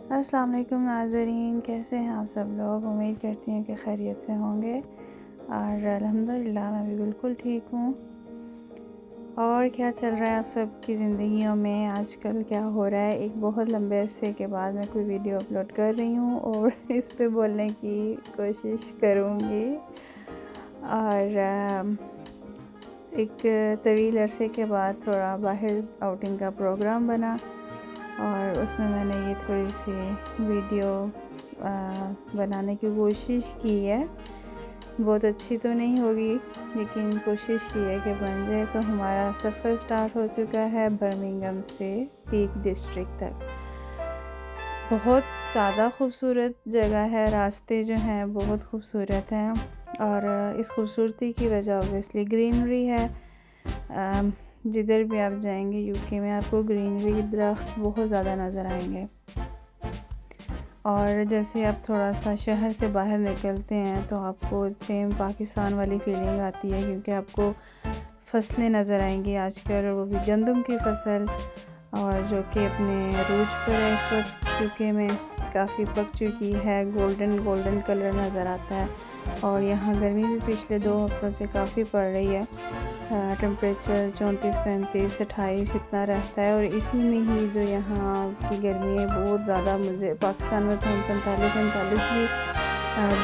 अस्सलाम वालेकुम नाज़रीन, कैसे हैं आप सब लोग। उम्मीद करती हूँ कि खैरियत से होंगे और अल्हम्दुलिल्लाह मैं भी बिल्कुल ठीक हूँ। और क्या चल रहा है आप सब की ज़िंदगियों में आजकल, क्या हो रहा है। एक बहुत लंबे अरसे के बाद मैं कोई वीडियो अपलोड कर रही हूँ और इस पे बोलने की कोशिश करूँगी। और एक तवील अरसे के बाद थोड़ा बाहर आउटिंग का प्रोग्राम बना और उसमें मैंने ये थोड़ी सी वीडियो बनाने की कोशिश की है। बहुत अच्छी तो नहीं होगी लेकिन कोशिश की है कि बन जाए। तो हमारा सफ़र स्टार्ट हो चुका है बर्मिंघम से पीक डिस्ट्रिक्ट तक। बहुत ज़्यादा खूबसूरत जगह है, रास्ते जो हैं बहुत खूबसूरत हैं और इस खूबसूरती की वजह ऑब्वियसली ग्रीनरी है। जिधर भी आप जाएंगे यूके में आपको ग्रीनरी, दरख्त बहुत ज़्यादा नज़र आएंगे। और जैसे आप थोड़ा सा शहर से बाहर निकलते हैं तो आपको सेम पाकिस्तान वाली फीलिंग आती है, क्योंकि आपको फसलें नज़र आएंगी आजकल, और वो भी गंदम की फसल, और जो कि अपने अरूज पर है इस वक्त यूके में, काफ़ी पक चुकी है। गोल्डन कलर नज़र आता है। और यहाँ गर्मी भी पिछले 2 हफ्तों से काफ़ी पड़ रही है। टेम्परेचर 34, 35, 28 इतना रहता है। और इसी में ही जो यहाँ की गर्मी है बहुत ज़्यादा, मुझे पाकिस्तान में तो हम 45-39 भी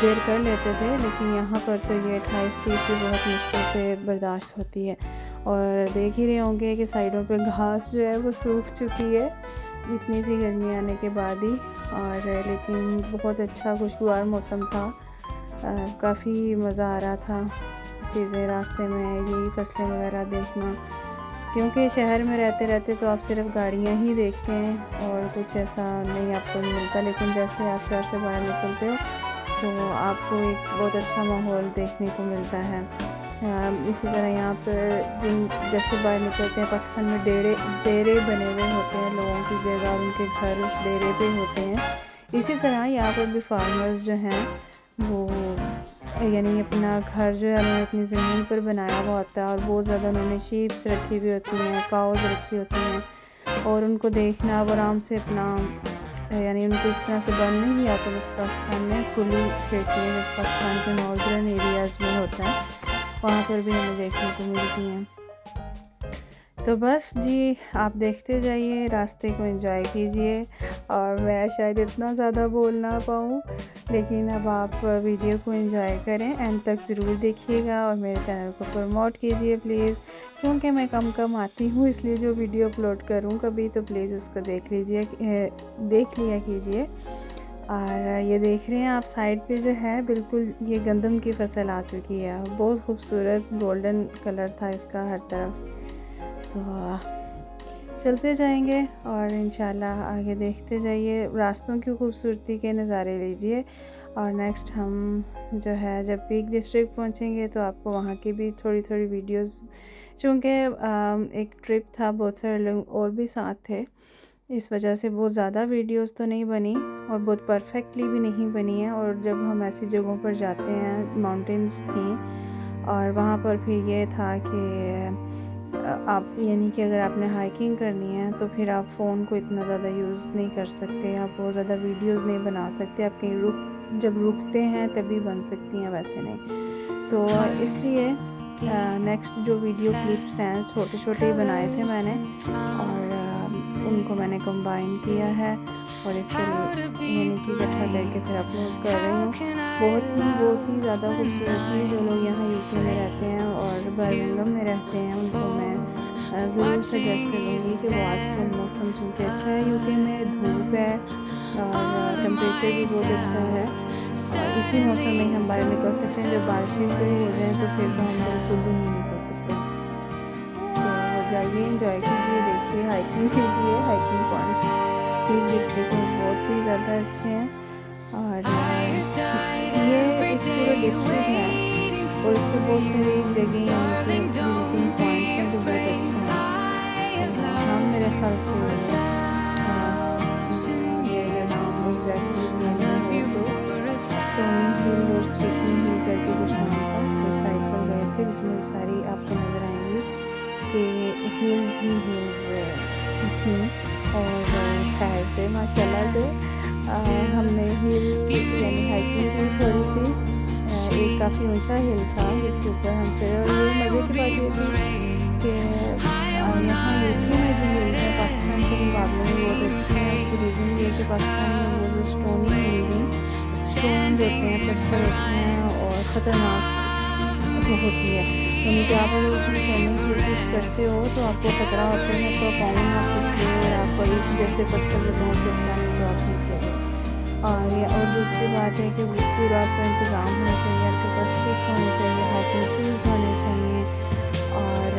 देर कर लेते थे, लेकिन यहाँ पर तो ये 28-30 भी बहुत मुश्किल से बर्दाश्त होती है। और देख ही रहे होंगे कि साइडों पे घास जो है वो सूख चुकी है इतनी सी गर्मी आने के बाद ही। और लेकिन बहुत अच्छा खुशगवार मौसम था, काफ़ी मज़ा आ रहा था चीज़ें रास्ते में, यही फसलें वगैरह देखना, क्योंकि शहर में रहते रहते तो आप सिर्फ गाड़ियाँ ही देखते हैं और कुछ ऐसा नहीं आपको मिलता। लेकिन जैसे आप शहर से बाहर निकलते हो तो आपको एक बहुत अच्छा माहौल देखने को मिलता है। इसी तरह यहाँ पर जैसे बाहर निकलते हैं, पाकिस्तान में डेरे बने हुए होते हैं लोगों की जगह, और उनके घर उस डेरे पे होते हैं। इसी तरह यहाँ पर भी फार्मर्स जो हैं वो यानी अपना घर जो है उन्होंने अपनी ज़मीन पर बनाया हुआ होता है, और बहुत ज़्यादा उन्होंने शीप्स रखी हुई होती हैं, काउज़ रखी होती हैं, और उनको देखना अब आराम से अपना, यानी उनको इस तरह से बंद नहीं आता जैसे पाकिस्तान में खुली रहती है, जैसे पाकिस्तान के नॉर्दर्न एरियाज़ में होता है, वहाँ पर भी हमें देखने को मिलती हैं। तो बस जी, आप देखते जाइए, रास्ते को एंजॉय कीजिए। और मैं शायद इतना ज़्यादा बोल ना पाऊँ, लेकिन अब आप वीडियो को एंजॉय करें, एंड तक ज़रूर देखिएगा और मेरे चैनल को प्रमोट कीजिए प्लीज़, क्योंकि मैं कम आती हूँ, इसलिए जो वीडियो अपलोड करूँ कभी तो प्लीज़ उसको देख लिया कीजिए। और ये देख रहे हैं आप साइड पे जो है बिल्कुल ये गंदम की फसल आ चुकी है, बहुत खूबसूरत गोल्डन कलर था इसका हर तरफ। तो चलते जाएंगे और इंशाल्लाह आगे देखते जाइए, रास्तों की खूबसूरती के नज़ारे लीजिए। और नेक्स्ट हम जो है जब पीक डिस्ट्रिक्ट पहुंचेंगे तो आपको वहाँ की भी थोड़ी वीडियोस, चूँकि एक ट्रिप था, बहुत सारे लोग और भी साथ थे, इस वजह से बहुत ज़्यादा वीडियोस तो नहीं बनी और बहुत परफेक्टली भी नहीं बनी है। और जब हम ऐसी जगहों पर जाते हैं, माउंटेन्स थी और वहाँ पर फिर ये था कि आप यानी कि अगर आपने हाइकिंग करनी है तो फिर आप फ़ोन को इतना ज़्यादा यूज़ नहीं कर सकते, आप बहुत ज़्यादा वीडियोस नहीं बना सकते, आप कहीं जब रुकते हैं तभी बन सकती हैं, वैसे नहीं। तो इसलिए नेक्स्ट जो वीडियो क्लिप्स हैं छोटे ही बनाए थे मैंने, और उनको मैंने कंबाइन किया है और इस पर यानी कि इकट्ठा करके फिर अपलोड कर रही हूँ। बहुत ही ज़्यादा खूबसूरत जो लोग यहाँ यूके में रहते हैं और बर्मिंघम में रहते हैं, उनको मैं ज़रूर सजेस्ट करूँगी कि वो आजकल मौसम चूँकि अच्छा है, यूके में धूप है और टेम्परेचर भी बहुत अच्छा है, और इसी मौसम में हम बाहर निकल सकते हैं। जब बारिशें शुरू हो जाएँ तो फिर तो हम बिल्कुल भी नहीं निकल सकते। तो जाइए, एंजॉय कीजिए, देखिए, हाइकिंग कीजिए। हाइकिंग पॉइंट्स पीक डिस्ट्रिक्ट में बहुत ही ज़्यादा अच्छे हैं, और ये एक पूरा डिस्ट्रिक्ट है और इसके बहुत सारी जगह यानी कि विजिटिंग पॉइंट्स हैं जो बहुत अच्छे हैं। तो हम मेरे ख्याल से ये अगर नाम एग्जैक्टली ध्यान में हो तो स्टोनी हिल और स्टिकी हिल करके कुछ नाम था, उस साइड पर गए थे जिसमें सारी आपको नज़र आएंगी कि हिल्स ही हिल्स थी। और खैर से माशाल्लाह से हमने हिल यानी हाइकिंग की थोड़ी सी। एक काफ़ी ऊंचा हिल था जिसके ऊपर हम चढ़े। और ये मज़े की बात ये थी कि यहाँ यूपी में जो हिल है पाकिस्तान के मुकाबले में बहुत अच्छी है। उसकी रीज़न ये है कि पाकिस्तान में वो जो स्टोनी स्टोन होते हैं, पत्थर होते हैं और ख़तरनाक वो होती है, यानी कि आप अगर उसमें चढ़ने की कोशिश करते हो तो आपको खतरा होता है तो पाँव में आप फिसले और आपको एक जैसे पत्थर लगाओ फिसला नहीं तो आप नीचे गए। और दूसरी बात है कि पूरा आपका इंतज़ाम होना चाहिए, आपके पास स्टिक होने चाहिए, हाइकिंग शूज़ होने चाहिए और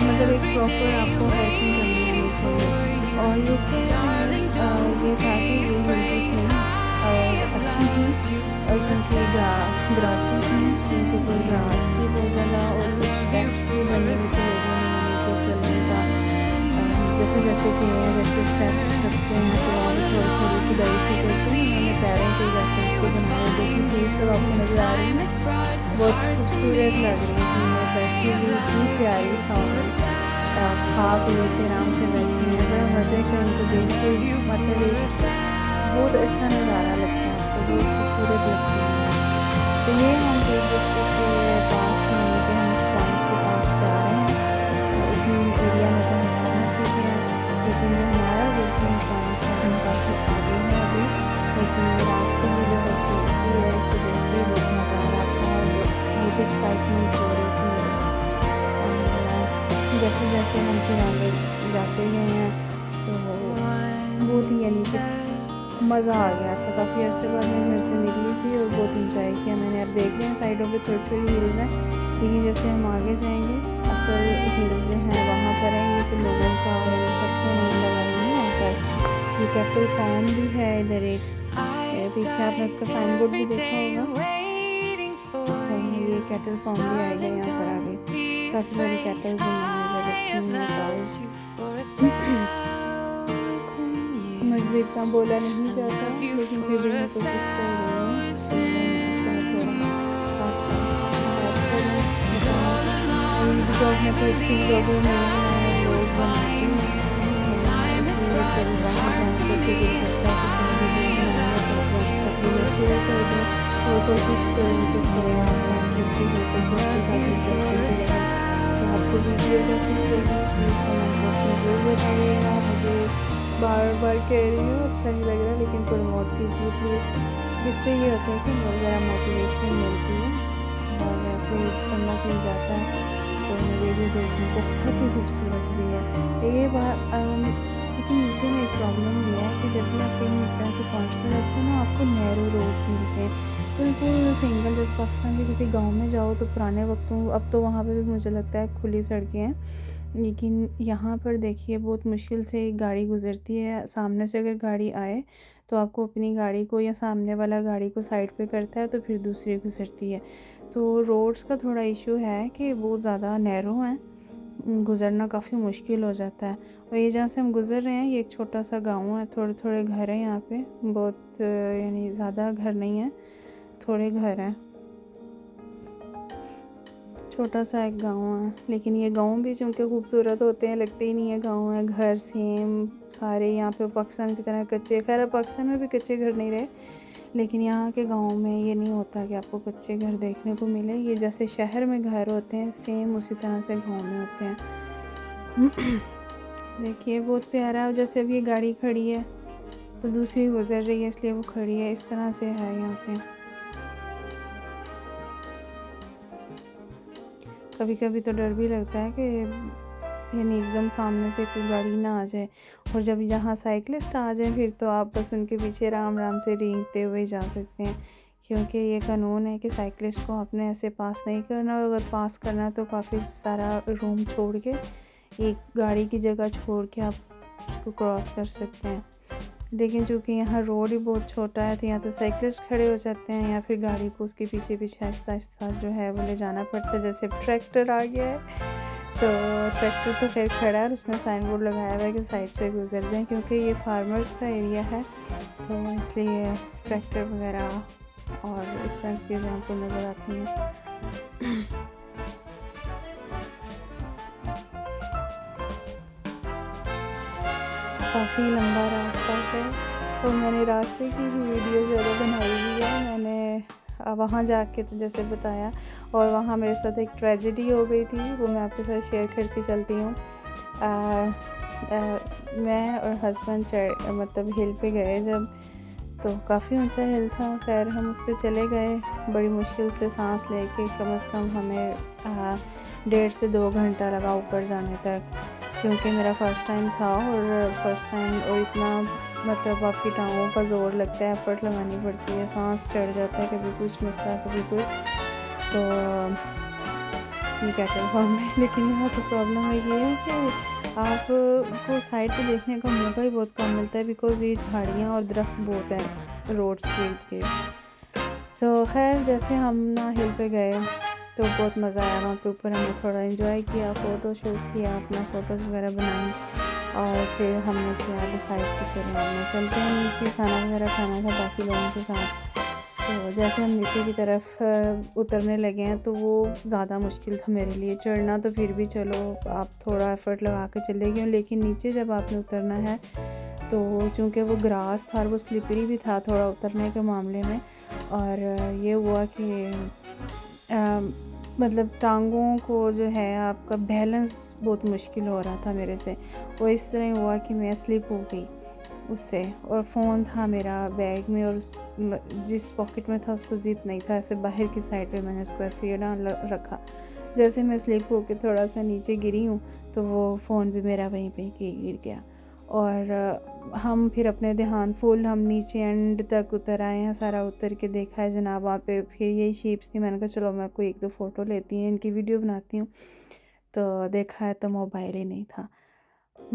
मतलब एक प्रॉपर आपको हाइकिंग करनी आनी चाहिए। और ये था कि ये हिल थी और अच्छी थी और क्योंकि ग्रासेस हैं क्योंकि ग्रास थी बहुत ज़्यादा और कुछ स्टेप्स भी बने हुए थे लोगों ने चलने का। जैसे जैसे कि जैसे स्टेप्स रखते हैं तो और थोड़ी थोड़ी खुदाई से करते हैं, उन्होंने पैरों से जैसे उसको बनाया देखी थी सब आपको नज़र आ रही है, बहुत खूबसूरत लग रही थी। मैं बैठी हुई इतनी प्यारी साउंड खा पी के आराम से बैठी है, बड़ा मज़े का उनको देख के मतलब बहुत अच्छा नज़ारा लगता है, आपको बहुत खूबसूरत लगती है। तो ये हम एक दूसरे के पास हैं, वहीं पे हम उस पॉइंट के पास जा रहे हैं। उसी एरिया में तो हम पहुँच चुके हैं, लेकिन जो हमारा विजिटिंग पॉइंट है हम काफ़ी आगे हैं अभी, लेकिन रास्ते में जो खूबसूरती है इसको देख के बहुत मज़ा आ रहा था और बहुत एक्साइटमेंट हो रही थी। और जैसे जैसे हम फिर आगे जाते गए हैं तो बहुत ही यानी कि मज़ा आ गया था। काफ़ी अर्से बाद मैं घर से निकली थी और बहुत इंजॉय किया मैंने। अब देख रहे हैं साइडों पे थोड़ी थोड़ी हिल्स हैं, लेकिन जैसे हम आगे जाएंगे असल हिल्स जो हैं वहाँ पर आएंगे तो लोगों का फसलें नहीं लगाई हैं यहाँ पर। ये कैटल फार्म भी है इधर एक पीछे आपने उसका साइन बोर्ड भी देखा होगा। ये कैटल फार्म भी आएगा यहाँ पर आगे, काफ़ी सारी कैटल्स इधर रखी हुई हैं काउज। मुझे इतना बोला नहीं जाता लेकिन फिर भी मैं कोशिश कर रही हूँ बिकॉज मैं कोई अच्छी ब्लॉगर नहीं हूँ, लोग बनाती हूँ और कोशिश करूँ तो थोड़ा आपको वीडियो कैसी लगी प्लीज़ कमेंट बॉक्स में ज़रूर बताइएगा। मुझे बार बार कह रही हूँ अच्छा नहीं लग रहा लेकिन प्रमोट कीजिए प्लीज़, जिससे ये होता है कि बहुत ज़्यादा मोटिवेशन मिलती है और कोई बंदा कहीं जाता है तो मेरे भी देखने बहुत ही खूबसूरत भी है ये बात। लेकिन यूपी में एक प्रॉब्लम ये है कि जब भी आप कहीं इस तरह के पहुँच पर रहते हैं ना आपको नैरो रोड्स मिलते हैं बिल्कुल सिंगल। जैसे पाकिस्तान के किसी गांव में जाओ तो पुराने वक्तों अब तो वहाँ पे भी मुझे लगता है खुली सड़कें हैं, लेकिन यहाँ पर देखिए बहुत मुश्किल से एक गाड़ी गुज़रती है। सामने से अगर गाड़ी आए तो आपको अपनी गाड़ी को या सामने वाला गाड़ी को साइड पे करता है तो फिर दूसरी गुज़रती है। तो रोड्स का थोड़ा इशू है कि बहुत ज़्यादा नैरो हैं, गुज़रना काफ़ी मुश्किल हो जाता है। और ये जहाँ से हम गुज़र रहे हैं ये एक छोटा सा गाँव है, थोड़े थोड़े घर हैं यहाँ पे, बहुत यानी ज़्यादा घर नहीं है, थोड़े घर हैं, छोटा सा एक गांव है। लेकिन ये गांव भी चूँकि खूबसूरत होते हैं लगते ही नहीं है गांव है, घर सेम सारे यहाँ पे पाकिस्तान की तरह कच्चे। खैर पाकिस्तान में भी कच्चे घर नहीं रहे लेकिन यहाँ के गांव में ये नहीं होता कि आपको कच्चे घर देखने को मिले। ये जैसे शहर में घर होते हैं सेम उसी तरह से गांव में होते हैं। देखिए बहुत प्यारा है। जैसे अब ये गाड़ी खड़ी है तो दूसरी गुजर रही है इसलिए वो खड़ी है, इस तरह से है यहाँ पे। कभी कभी तो डर भी लगता है कि यानी एकदम सामने से कोई गाड़ी ना आ जाए, और जब यहाँ साइकिलिस्ट आ जाए फिर तो आप बस उनके पीछे राम राम से रेंगते हुए जा सकते हैं, क्योंकि ये कानून है कि साइकिलिस्ट को आपने ऐसे पास नहीं करना, और अगर पास करना तो काफ़ी सारा रूम छोड़ के एक गाड़ी की जगह छोड़ के आप उसको क्रॉस कर सकते हैं। लेकिन चूँकि यहाँ रोड ही बहुत छोटा है तो यहाँ तो साइकिलिस्ट खड़े हो जाते हैं या फिर गाड़ी को उसके पीछे पीछे आहिस्ता आहिस्ता जो है वो ले जाना पड़ता है। जैसे ट्रैक्टर आ गया है तो ट्रैक्टर तो खैर खड़ा है और उसने साइन बोर्ड लगाया हुआ है कि साइड से गुजर जाएं, क्योंकि ये फार्मर्स का एरिया है तो इसलिए ट्रैक्टर वगैरह और इस तरह की चीज़ें आपको नज़र आती हैं। काफ़ी लंबा रास्ता है और मैंने रास्ते की ही वीडियो ज़्यादा बनाई हुई है। मैंने वहाँ जाके तो जैसे बताया, और वहाँ मेरे साथ एक ट्रेजेडी हो गई थी, वो मैं आपके साथ शेयर करती चलती हूँ। मैं और हस्बैंड मतलब हिल पे गए जब, तो काफ़ी ऊंचा हिल था। खैर हम उस पर चले गए, बड़ी मुश्किल से सांस लेके, कम से कम हमें 1.5 से 2 घंटा लगा ऊपर जाने तक, क्योंकि मेरा फ़र्स्ट टाइम था। और फर्स्ट टाइम और इतना मतलब आपकी टांगों का ज़ोर लगता है, एफ़र्ट लगानी पड़ती है, सांस चढ़ जाता है, कभी कुछ मसला कभी कुछ। तो ये क्या कहूँ मैं, लेकिन यहाँ तो प्रॉब्लम ये है कि आपको साइड पे देखने का मौका ही बहुत कम मिलता है, बिकॉज़ ये झाड़ियाँ और दरख्त बहुत हैं रोड्स के इर्द-गिर्द। तो खैर जैसे हम ना हिल पे गए तो बहुत मज़ा आया। वहाँ पे ऊपर हमने थोड़ा एंजॉय किया, फ़ोटो शूट किया, अपना फ़ोटोज़ वगैरह बनाई, और फिर हमने किया डिसाइड कि चलो हम चलते हैं नीचे, खाना वगैरह खाना था बाकी लोगों के साथ। तो जैसे हम नीचे की तरफ उतरने लगे हैं तो वो ज़्यादा मुश्किल था मेरे लिए। चढ़ना तो फिर भी चलो आप थोड़ा एफ़र्ट लगा के चले गए, लेकिन नीचे जब आपने उतरना है तो चूँकि वो ग्रास था और वो स्लिपरी भी था थोड़ा उतरने के मामले में, और ये हुआ कि मतलब टांगों को जो है आपका बैलेंस बहुत मुश्किल हो रहा था मेरे से। वो इस तरह हुआ कि मैं स्लिप हो गई उससे, और फ़ोन था मेरा बैग में, और उस जिस पॉकेट में था उसको ज़िप नहीं था, ऐसे बाहर की साइड पे मैंने उसको ऐसे डाल रखा। जैसे मैं स्लिप होके थोड़ा सा नीचे गिरी हूँ तो वो फ़ोन भी मेरा वहीं पे गिर गया। और हम फिर अपने ध्यान फुल हम नीचे एंड तक उतर आए हैं, सारा उतर के देखा है जनाब वहाँ पे। फिर यही शीप्स थी, मैंने कहा चलो मैं कोई 1-2 फ़ोटो लेती हूँ, इनकी वीडियो बनाती हूँ। तो देखा है तो मोबाइल ही नहीं था।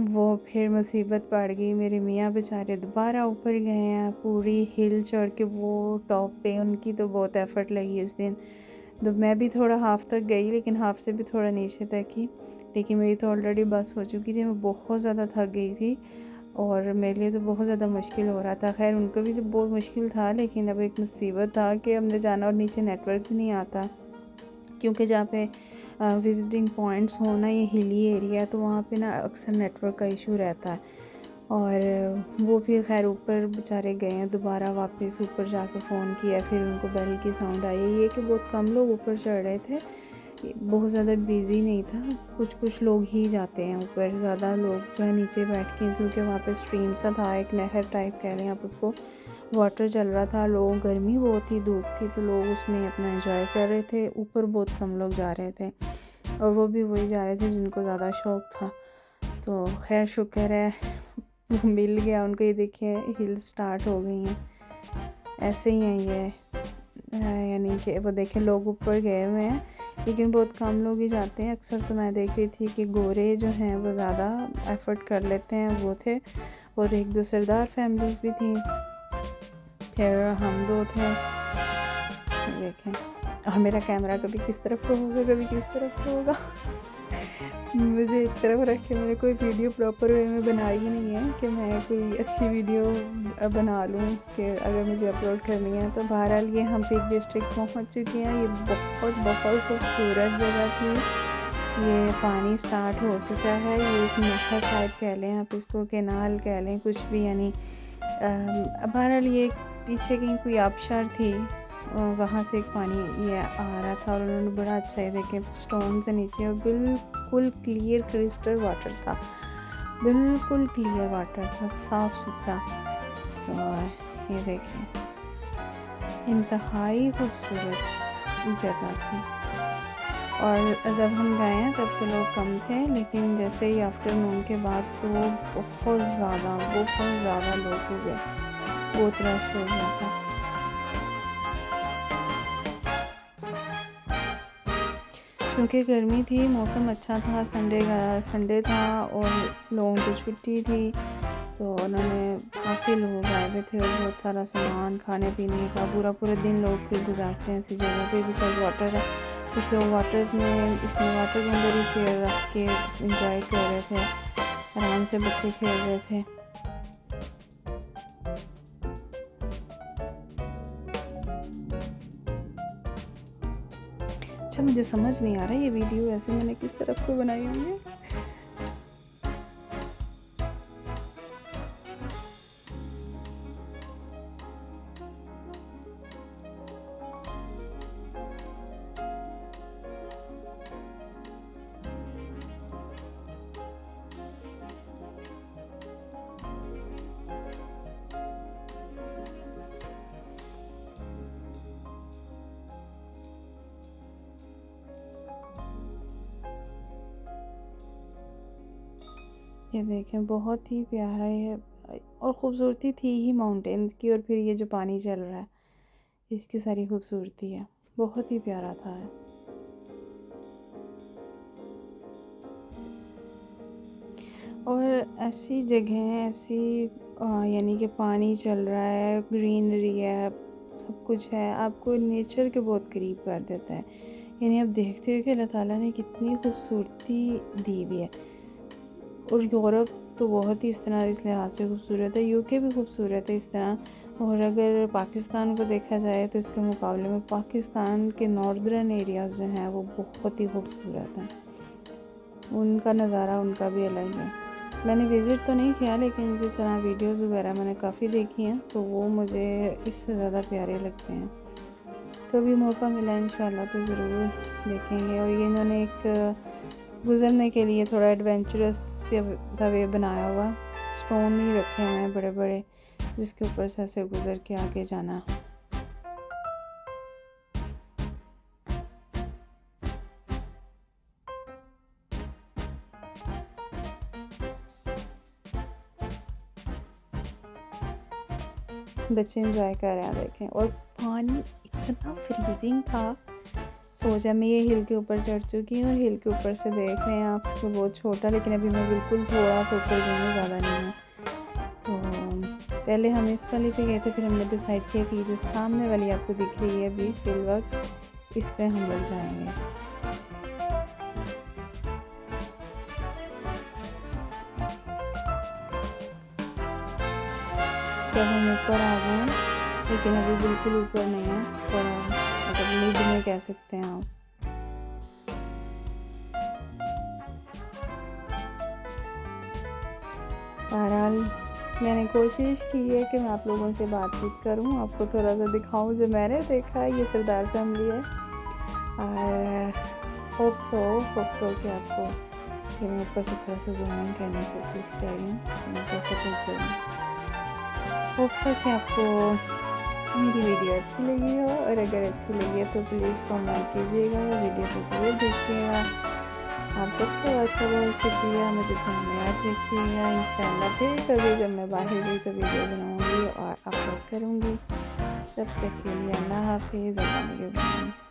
वो फिर मुसीबत पड़ गई, मेरे मियाँ बेचारे दोबारा ऊपर गए हैं, पूरी हिल चढ़ के वो टॉप पे। उनकी तो बहुत एफ़र्ट लगी उस दिन। तो मैं भी थोड़ा हाफ़ तक गई, लेकिन हाफ़ से भी थोड़ा नीचे तक ही, लेकिन मेरी तो ऑलरेडी बस हो चुकी थी, मैं बहुत ज़्यादा थक गई थी और मेरे लिए तो बहुत ज़्यादा मुश्किल हो रहा था। खैर उनको भी तो बहुत मुश्किल था, लेकिन अब एक मुसीबत था कि हमने जाना और नीचे नेटवर्क भी नहीं आता, क्योंकि जहाँ पे विज़िटिंग पॉइंट्स हो ना, ये हिली एरिया है, तो वहाँ पे ना अक्सर नेटवर्क का इशू रहता है। और वो फिर खैर ऊपर बेचारे गए हैं, दोबारा वापस ऊपर जाकर फ़ोन किया, फिर उनको बेल की साउंड आई। ये कि बहुत कम लोग ऊपर चढ़ रहे थे, बहुत ज़्यादा बिज़ी नहीं था, कुछ लोग ही जाते हैं ऊपर, ज़्यादा लोग जो है नीचे बैठ के, क्योंकि वहाँ पे स्ट्रीम सा था, एक नहर टाइप कह लें आप उसको, वाटर चल रहा था। लोग, गर्मी बहुत थी, धूप थी, तो लोग उसमें अपना एंजॉय कर रहे थे। ऊपर बहुत कम लोग जा रहे थे, और वो भी वही जा रहे थे जिनको ज़्यादा शौक़ था। तो खैर शुक्र है वो मिल गया उनको। ये देखिए हिल स्टार्ट हो गई हैं, ऐसे ही हैं ये, यानी कि वो देखें लोग ऊपर गए हुए हैं, लेकिन बहुत कम लोग ही जाते हैं। अक्सर तो मैं देख रही थी कि गोरे जो हैं वो ज़्यादा एफ़र्ट कर लेते हैं, वो थे, और 1-2 सरदार फैमिलीज़ भी थी, फिर हम 2 थे। देखें, और मेरा कैमरा कभी किस तरफ को होगा, कभी किस तरफ को होगा मुझे एक तरफ रख के मैंने कोई वीडियो प्रॉपर वे में बनाई ही नहीं है कि मैं कोई अच्छी वीडियो बना लूँ कि अगर मुझे अपलोड करनी है। तो बहरहाल ये हम पीक डिस्ट्रिक्ट पहुँच चुके हैं। ये बहुत खूबसूरत जगह थी। ये पानी स्टार्ट हो चुका है, ये एक नहर टाइप कह लें आप इसको, कैनाल कह लें, कुछ भी, यानी बहरहाल ये पीछे कहीं कोई आबशार थी, वहाँ से एक पानी ये आ रहा था, और उन्होंने बड़ा अच्छा, ये देखें स्टोन से नीचे, और बिल्कुल क्लियर क्रिस्टल वाटर था, बिल्कुल क्लियर वाटर था, साफ़ सुथरा। तो ये देखें इंतहाई खूबसूरत जगह थी। और जब हम गए हैं तब तो लोग कम थे, लेकिन जैसे ही आफ्टरनून के बाद तो बहुत ज़्यादा लोग हुए, बहुत रश हो गया था। क्योंकि गर्मी थी, मौसम अच्छा था, संडे था और लोगों की छुट्टी थी, तो उन्होंने काफ़ी लोग आए हुए थे, और बहुत सारा सामान खाने पीने का, पूरा दिन लोग फिर गुजारते हैं ऐसी जगह पे, बिकॉज़ वाटर है। कुछ लोग वाटर के अंदर ही चेयर रख के एंजॉय कर रहे थे, आराम से बच्चे खेल रहे थे। अच्छा, मुझे समझ नहीं आ रहा ये वीडियो ऐसे मैंने किस तरफ को बनाई हुई है। ये देखें बहुत ही प्यारा है और ख़ूबसूरती थी ही माउंटेन्स की, और फिर ये जो पानी चल रहा है इसकी सारी खूबसूरती है, बहुत ही प्यारा था। और ऐसी जगह ऐसी यानी कि पानी चल रहा है, ग्रीनरी है, सब कुछ है, आपको नेचर के बहुत करीब कर देता है। यानी आप देखते हो कि अल्लाह ताला ने कितनी खूबसूरती दी हुई है। और यूरोप तो बहुत ही इस तरह इस लिहाज से खूबसूरत है, यूके भी खूबसूरत है इस तरह। और अगर पाकिस्तान को देखा जाए तो इसके मुकाबले में पाकिस्तान के नॉर्दर्न एरियाज़ जो हैं वो बहुत ही खूबसूरत हैं, उनका नज़ारा उनका भी अलग है। मैंने विज़िट तो नहीं किया, लेकिन इसी तरह वीडियोस वगैरह मैंने काफ़ी देखी हैं, तो वो मुझे इससे ज़्यादा प्यारे लगते हैं। कभी मौका मिला इंशाल्लाह तो ज़रूर देखेंगे। और ये इन्होंने एक गुज़रने के लिए थोड़ा एडवेंचरस सा वे बनाया हुआ, स्टोन ही रखे हुए हैं बड़े बड़े, जिसके ऊपर से ऐसे गुज़र के आगे जाना। बच्चे एंजॉय कर रहे हैं देखें। और पानी इतना फ्रीजिंग था, सोचा मैं ये हिल के ऊपर चढ़ चुकी हूँ और हिल के ऊपर से देख रहे हैं आप तो बहुत छोटा, लेकिन अभी मैं बिल्कुल थोड़ा सा ऊपर गई हूँ, ज़्यादा नहीं है। तो पहले हम इस वाली पे गए थे, फिर हमने डिसाइड किया कि जो सामने वाली आपको दिख रही है अभी फिल वक्त, इस पे हम लोग जाएंगे। तो हम ऊपर आ गए, लेकिन अभी बिल्कुल ऊपर नहीं है, थोड़ा मतलब मिड में कह सकते हैं आप। बहरहाल मैंने कोशिश की है कि मैं आप लोगों से बातचीत करूं, आपको थोड़ा सा दिखाऊं जो मैंने देखा है। ये सरदार फैमिली है और होप सो कि आपको कि मैं ऊपर से थोड़ा सा जूम करने की कोशिश कर रही हूँ। होप सो कि आपको मेरी वीडियो अच्छी लगी हो, और अगर अच्छी लगी है तो प्लीज़ कमेंट कीजिएगा, वीडियो को ज़रूर देखिएगा। आप सबका बहुत शुक्रिया, मुझे तो याद रखिएगा। इंशाल्लाह फिर कभी जब मैं बाहर गई तो वीडियो बनाऊंगी और अपलोड करूंगी। तब तक के लिए अल्लाह हाफिज़।